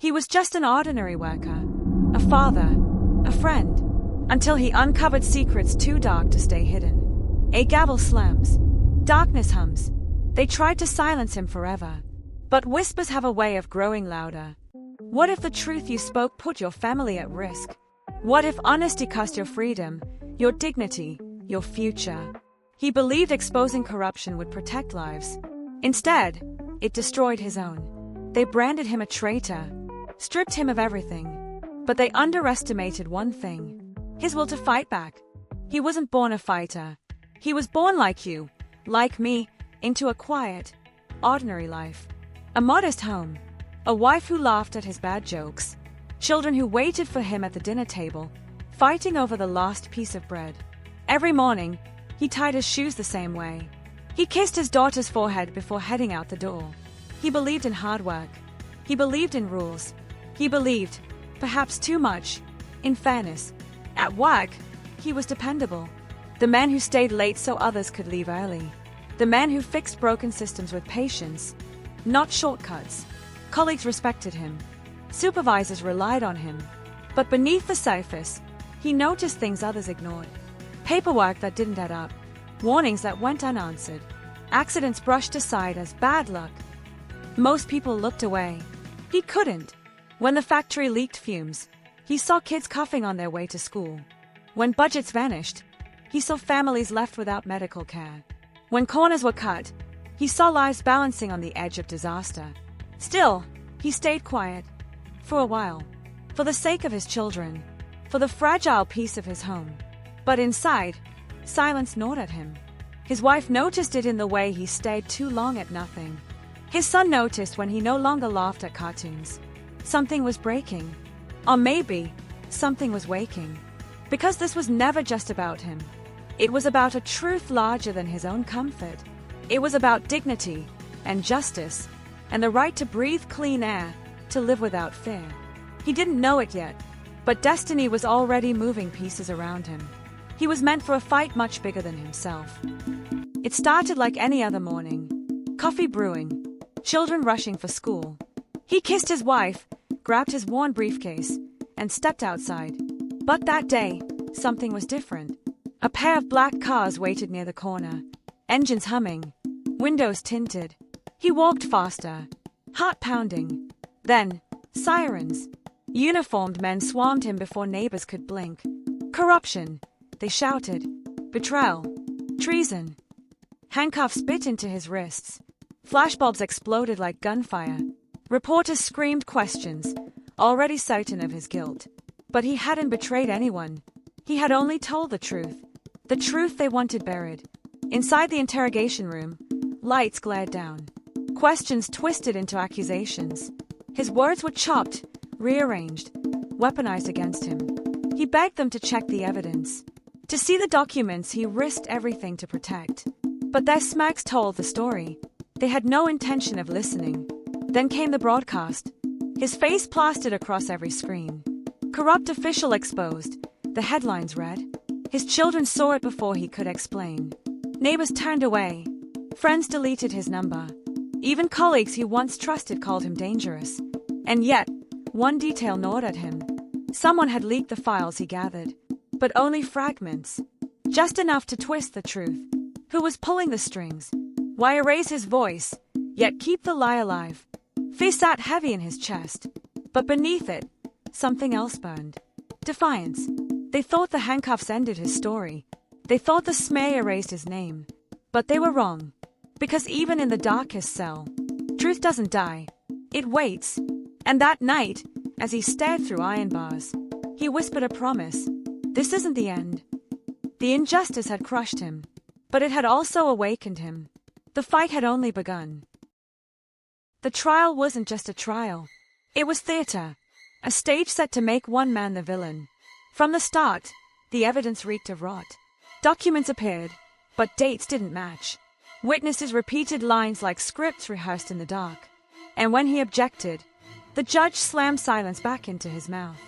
He was just an ordinary worker, a father, a friend, until he uncovered secrets too dark to stay hidden. A gavel slams. Darkness hums. They tried to silence him forever. But whispers have a way of growing louder. What if the truth you spoke put your family at risk? What if honesty cost your freedom, your dignity, your future? He believed exposing corruption would protect lives. Instead, it destroyed his own. They branded him a traitor, stripped him of everything. But they underestimated one thing: his will to fight back. He wasn't born a fighter. He was born like you, like me, into a quiet, ordinary life. A modest home. A wife who laughed at his bad jokes. Children who waited for him at the dinner table, fighting over the last piece of bread. Every morning, he tied his shoes the same way. He kissed his daughter's forehead before heading out the door. He believed in hard work. He believed in rules. He believed, perhaps too much, in fairness. At work, he was dependable. The man who stayed late so others could leave early. The man who fixed broken systems with patience, not shortcuts. Colleagues respected him. Supervisors relied on him. But beneath the surface, he noticed things others ignored. Paperwork that didn't add up. Warnings that went unanswered. Accidents brushed aside as bad luck. Most people looked away. He couldn't. When the factory leaked fumes, he saw kids coughing on their way to school. When budgets vanished, he saw families left without medical care. When corners were cut, he saw lives balancing on the edge of disaster. Still, he stayed quiet. For a while. For the sake of his children. For the fragile peace of his home. But inside, silence gnawed at him. His wife noticed it in the way he stayed too long at nothing. His son noticed when he no longer laughed at cartoons. Something was breaking. Or maybe, something was waking. Because this was never just about him. It was about a truth larger than his own comfort. It was about dignity and justice and the right to breathe clean air, to live without fear. He didn't know it yet, but destiny was already moving pieces around him. He was meant for a fight much bigger than himself. It started like any other morning. Coffee brewing, children rushing for school. He kissed his wife, grabbed his worn briefcase, and stepped outside. But that day, something was different. A pair of black cars waited near the corner, engines humming, windows tinted. He walked faster, heart pounding. Then, sirens. Uniformed men swarmed him before neighbors could blink. Corruption, they shouted. Betrayal. Treason. Handcuffs bit into his wrists. Flashbulbs exploded like gunfire. Reporters screamed questions, already certain of his guilt. But he hadn't betrayed anyone. He had only told the truth. The truth they wanted buried. Inside the interrogation room, lights glared down. Questions twisted into accusations. His words were chopped, rearranged, weaponized against him. He begged them to check the evidence. To see the documents he risked everything to protect. But their smirks told the story. They had no intention of listening. Then came the broadcast. His face plastered across every screen. Corrupt official exposed, the headlines read. His children saw it before he could explain. Neighbors turned away. Friends deleted his number. Even colleagues he once trusted called him dangerous. And yet, one detail gnawed at him. Someone had leaked the files he gathered. But only fragments. Just enough to twist the truth. Who was pulling the strings? Why erase his voice, yet keep the lie alive? Fear sat heavy in his chest. But beneath it, something else burned. Defiance. They thought the handcuffs ended his story. They thought the smear erased his name. But they were wrong. Because even in the darkest cell, truth doesn't die. It waits. And that night, as he stared through iron bars, he whispered a promise. This isn't the end. The injustice had crushed him. But it had also awakened him. The fight had only begun. The trial wasn't just a trial. It was theater. A stage set to make one man the villain. From the start, the evidence reeked of rot. Documents appeared, but dates didn't match. Witnesses repeated lines like scripts rehearsed in the dark. And when he objected, the judge slammed silence back into his mouth.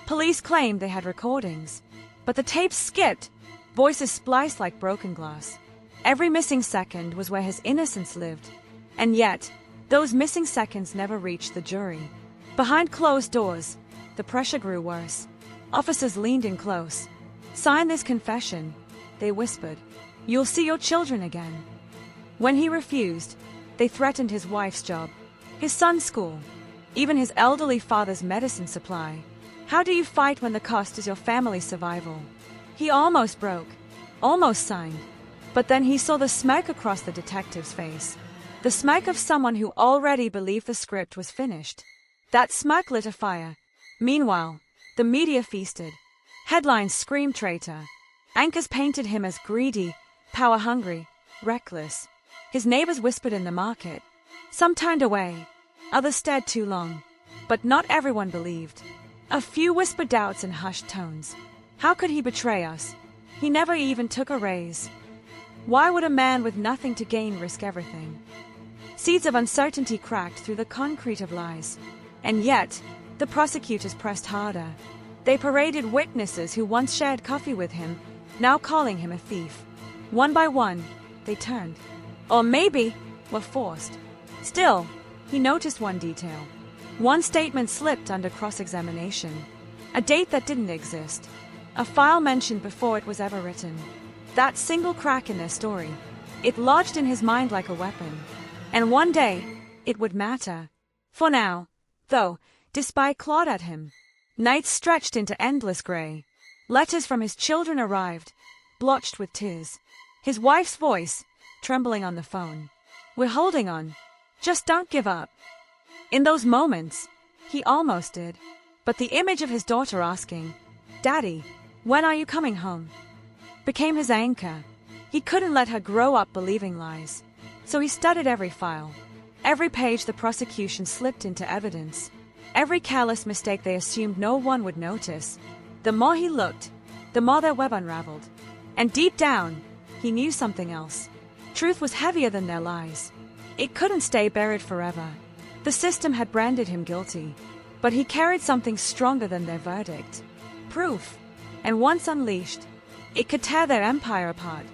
Police claimed they had recordings, but the tapes skipped, voices spliced like broken glass. Every missing second was where his innocence lived. And yet, those missing seconds never reached the jury. Behind closed doors, the pressure grew worse. Officers leaned in close. "Sign this confession," they whispered. "You'll see your children again." When he refused, they threatened his wife's job, his son's school, even his elderly father's medicine supply. How do you fight when the cost is your family's survival? He almost broke, almost signed. But then he saw the smirk across the detective's face. The smirk of someone who already believed the script was finished. That smirk lit a fire. Meanwhile, the media feasted. Headlines screamed traitor. Anchors painted him as greedy, power-hungry, reckless. His neighbors whispered in the market. Some turned away. Others stared too long. But not everyone believed. A few whispered doubts in hushed tones. How could he betray us? He never even took a raise. Why would a man with nothing to gain risk everything? Seeds of uncertainty cracked through the concrete of lies. And yet, the prosecutors pressed harder. They paraded witnesses who once shared coffee with him, now calling him a thief. One by one, they turned. Or maybe were forced. Still, he noticed one detail. One statement slipped under cross-examination. A date that didn't exist. A file mentioned before it was ever written. That single crack in their story. It lodged in his mind like a weapon. And one day, it would matter. For now, though, despite clawed at him. Nights stretched into endless gray. Letters from his children arrived, blotched with tears. His wife's voice, trembling on the phone. "We're holding on. Just don't give up." In those moments, he almost did. But the image of his daughter asking, "Daddy, when are you coming home?" became his anchor. He couldn't let her grow up believing lies. So he studied every file. Every page the prosecution slipped into evidence. Every careless mistake they assumed no one would notice. The more he looked, the more their web unraveled. And deep down, he knew something else. Truth was heavier than their lies. It couldn't stay buried forever. The system had branded him guilty. But he carried something stronger than their verdict. Proof. And once unleashed, it could tear their empire apart.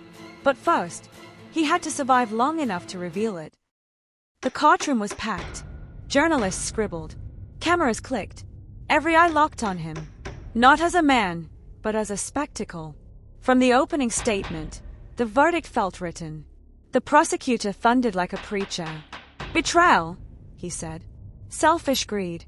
But first, he had to survive long enough to reveal it. The courtroom was packed. Journalists scribbled. Cameras clicked. Every eye locked on him. Not as a man, but as a spectacle. From the opening statement, the verdict felt written. The prosecutor thundered like a preacher. "Betrayal," he said. "Selfish greed."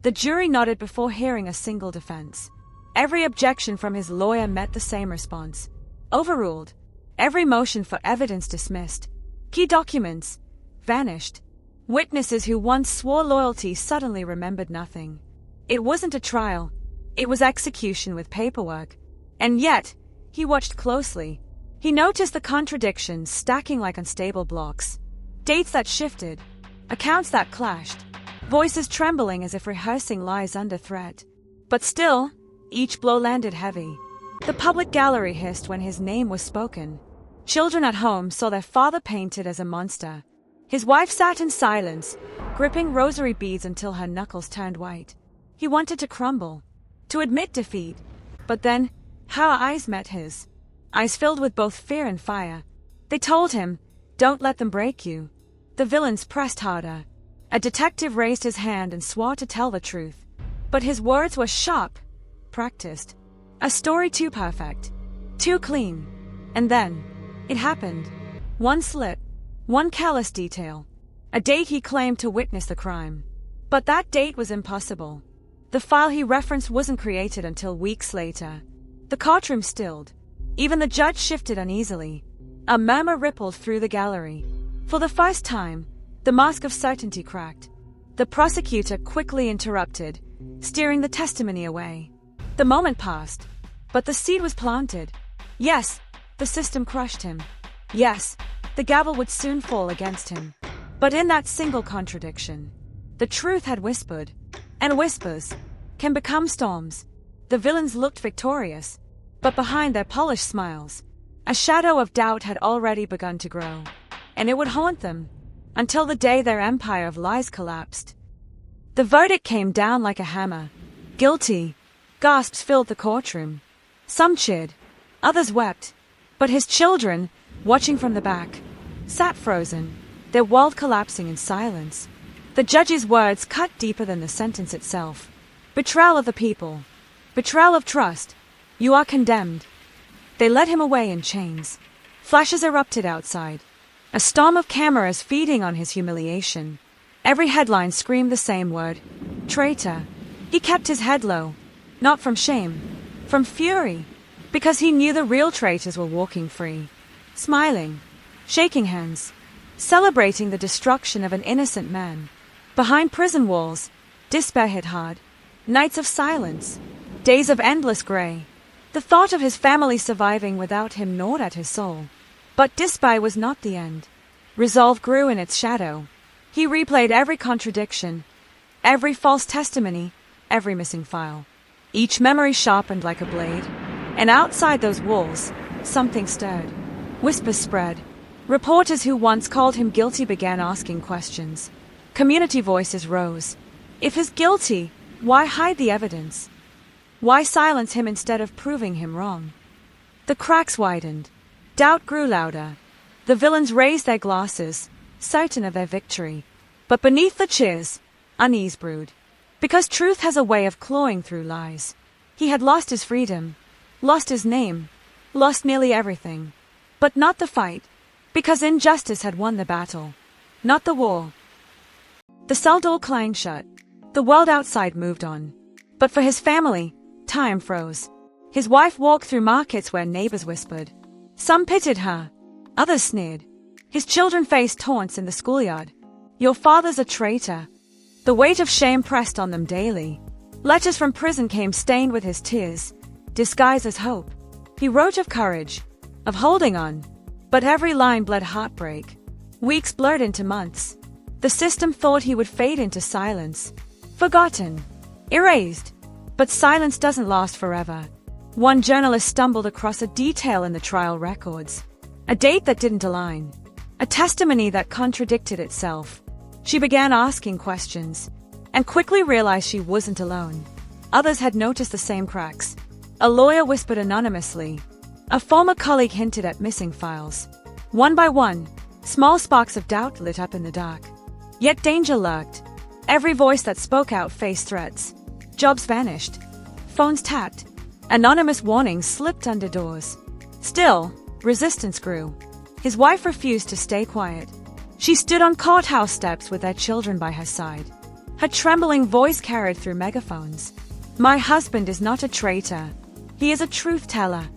The jury nodded before hearing a single defense. Every objection from his lawyer met the same response. Overruled. Every motion for evidence dismissed. Key documents vanished. Witnesses who once swore loyalty suddenly remembered nothing. It wasn't a trial. It was execution with paperwork. And yet, he watched closely. He noticed the contradictions stacking like unstable blocks. Dates that shifted. Accounts that clashed. Voices trembling as if rehearsing lies under threat. But still, each blow landed heavy. The public gallery hissed when his name was spoken. Children at home saw their father painted as a monster. His wife sat in silence, gripping rosary beads until her knuckles turned white. He wanted to crumble, to admit defeat. But then, her eyes met his. Eyes filled with both fear and fire. They told him, "Don't let them break you." The villains pressed harder. A detective raised his hand and swore to tell the truth. But his words were sharp, practiced. A story too perfect, too clean. And then, it happened. One slip, one careless detail. A date he claimed to witness the crime. But that date was impossible. The file he referenced wasn't created until weeks later. The courtroom stilled. Even the judge shifted uneasily. A murmur rippled through the gallery. For the first time, the mask of certainty cracked. The prosecutor quickly interrupted, steering the testimony away. The moment passed, but the seed was planted. Yes, the system crushed him. Yes, the gavel would soon fall against him. But in that single contradiction, the truth had whispered, and whispers can become storms. The villains looked victorious, but behind their polished smiles, a shadow of doubt had already begun to grow, and it would haunt them until the day their empire of lies collapsed. The verdict came down like a hammer. Guilty. Gasps filled the courtroom. Some cheered, others wept. But his children, watching from the back, sat frozen, their world collapsing in silence. The judge's words cut deeper than the sentence itself. Betrayal of the people. Betrayal of trust. You are condemned. They led him away in chains. Flashes erupted outside. A storm of cameras feeding on his humiliation. Every headline screamed the same word. Traitor. He kept his head low. Not from shame. From fury. Because he knew the real traitors were walking free. Smiling. Shaking hands. Celebrating the destruction of an innocent man. Behind prison walls, despair hit hard. Nights of silence. Days of endless grey. The thought of his family surviving without him gnawed at his soul. But despair was not the end. Resolve grew in its shadow. He replayed every contradiction, every false testimony, every missing file. Each memory sharpened like a blade. And outside those walls, something stirred. Whispers spread. Reporters who once called him guilty began asking questions. Community voices rose. If he's guilty, why hide the evidence? Why silence him instead of proving him wrong? The cracks widened. Doubt grew louder. The villains raised their glasses, certain of their victory. But beneath the cheers, unease brewed. Because truth has a way of clawing through lies. He had lost his freedom, lost his name, lost nearly everything. But not the fight, because injustice had won the battle. Not the war. The cell door clanged shut. The world outside moved on. But for his family, time froze. His wife walked through markets where neighbors whispered. Some pitied her, others sneered. His children faced taunts in the schoolyard. Your father's a traitor. The weight of shame pressed on them daily. Letters from prison came stained with his tears, disguised as hope. He wrote of courage, of holding on. But every line bled heartbreak. Weeks blurred into months. The system thought he would fade into silence. Forgotten. Erased. But silence doesn't last forever. One journalist stumbled across a detail in the trial records. A date that didn't align. A testimony that contradicted itself. She began asking questions, and quickly realized she wasn't alone. Others had noticed the same cracks. A lawyer whispered anonymously. A former colleague hinted at missing files. One by one, small sparks of doubt lit up in the dark. Yet danger lurked. Every voice that spoke out faced threats. Jobs vanished. Phones tapped. Anonymous warnings slipped under doors. Still, resistance grew. His wife refused to stay quiet. She stood on courthouse steps with their children by her side. Her trembling voice carried through megaphones. My husband is not a traitor. He is a truth teller.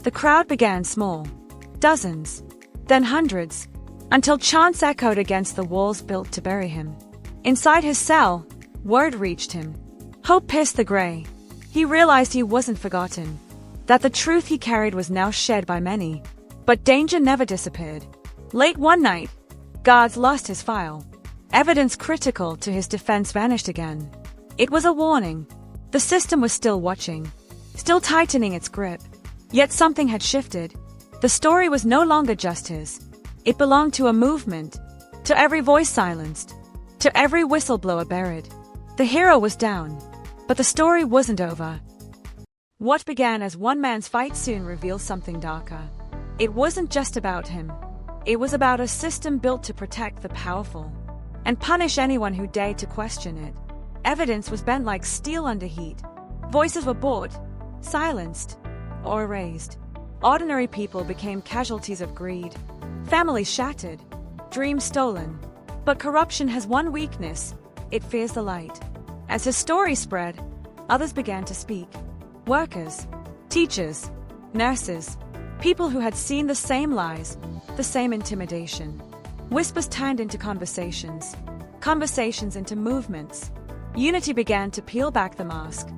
The crowd began small. Dozens. Then hundreds. Until chants echoed against the walls built to bury him. Inside his cell, word reached him. Hope pierced the gray. He realized he wasn't forgotten. That the truth he carried was now shared by many. But danger never disappeared. Late one night, guards lost his file. Evidence critical to his defense vanished again. It was a warning. The system was still watching. Still tightening its grip. Yet something had shifted. The story was no longer just his. It belonged to a movement. To every voice silenced. To every whistleblower buried. The hero was down. But the story wasn't over. What began as one man's fight soon revealed something darker. It wasn't just about him. It was about a system built to protect the powerful and punish anyone who dared to question it. Evidence was bent like steel under heat. Voices were bought, silenced, or erased. Ordinary people became casualties of greed. Families shattered, dreams stolen. But corruption has one weakness: it fears the light. As his story spread, others began to speak. Workers, teachers, nurses, people who had seen the same lies, the same intimidation. Whispers turned into conversations, conversations into movements. Unity began to peel back the mask.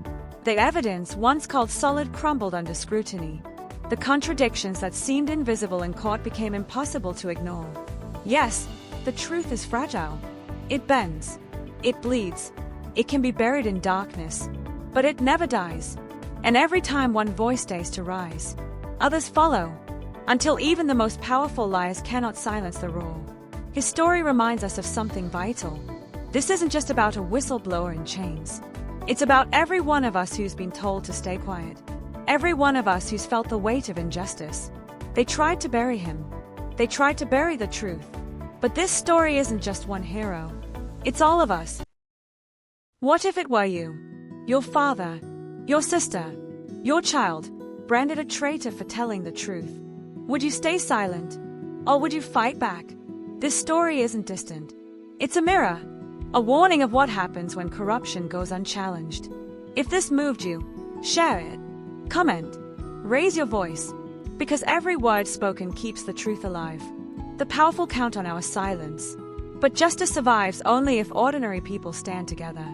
The evidence once called solid crumbled under scrutiny. The contradictions that seemed invisible in court became impossible to ignore. Yes, the truth is fragile. It bends. It bleeds. It can be buried in darkness. But it never dies. And every time one voice dares to rise, others follow, until even the most powerful liars cannot silence the roar. His story reminds us of something vital. This isn't just about a whistleblower in chains. It's about every one of us who's been told to stay quiet. Every one of us who's felt the weight of injustice. They tried to bury him. They tried to bury the truth. But this story isn't just one hero. It's all of us. What if it were you? Your father, your sister, your child, branded a traitor for telling the truth. Would you stay silent? Or would you fight back? This story isn't distant. It's a mirror, a warning of what happens when corruption goes unchallenged. If this moved you, share it, comment, raise your voice, because every word spoken keeps the truth alive. The powerful count on our silence, but justice survives only if ordinary people stand together.